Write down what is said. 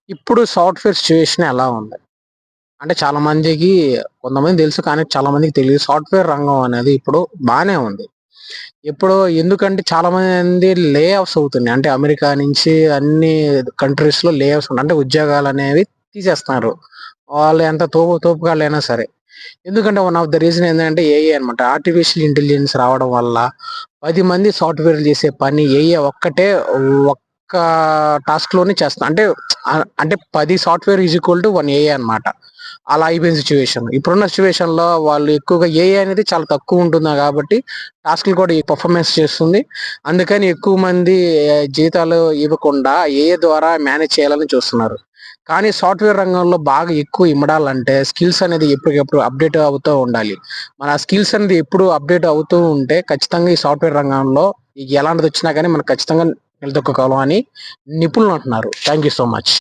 ఇప్పుడు software situation ఎలా ఉంది? అంటే చాలా మందికి కొంతమందికి తెలుసు. కానీ చాలా మందికి తెలీదు. సాఫ్ట్‌వేర్ రంగం అనేది ఇప్పుడు బానే ఉంది. ఇప్పుడు ఎందుకంటే చాలా మంది లే ఆఫ్స్ అవుతున్నాయి. అంటే అమెరికా నుంచి అన్ని కంట్రీస్‌లో లే ఆఫ్స్ అంటే ఉద్యోగాలనేవి తీసేస్తున్నారు. వాళ్ళు ఎంత తోపుగాళ్ళైనా సరే. ఎందుకంటే వన్ ఆఫ్ ద రీజన్ ఏందంటే ఏఐ అనమాట. ఆర్టిఫిషియల్ ఇంటెలిజెన్స్ రావడం వల్ల 10 మంది సాఫ్ట్‌వేర్‌లు చేసే పని ఏఐ ఒక్కటే ఒక్క టాస్క్‌లోనే చేస్తా. అంటే 10 software is equal to 1 AI అనమాట. అలా అయిపోయిన సిట్యుయేషన్. ఇప్పుడున్న సిట్యుయేషన్‌లో వాళ్ళు ఎక్కువగా ఏఐ అనేది చాలా తక్కువ ఉంటుంది కాబట్టి టాస్క్‌లు కూడా ఈ పెర్ఫార్మెన్స్ చేస్తుంది. అందుకని ఎక్కువ మంది జీతాలు ఇవ్వకుండా ఏఐ ద్వారా మేనేజ్ చేయాలని చూస్తున్నారు. కానీ సాఫ్ట్‌వేర్ రంగంలో బాగా ఎక్కువ ఇమడాలంటే స్కిల్స్ అనేది ఎప్పటికప్పుడు అప్‌డేట్ అవుతూ ఉండాలి. మన స్కిల్స్ అనేది ఎప్పుడు అప్‌డేట్ అవుతూ ఉంటే ఖచ్చితంగా ఈ సాఫ్ట్‌వేర్ రంగంలో ఎలాంటిదొచ్చినా గానీ మనం ఖచ్చితంగా నిలదొక్కగలం అని నిపుణులు అంటున్నారు. Thank you so much.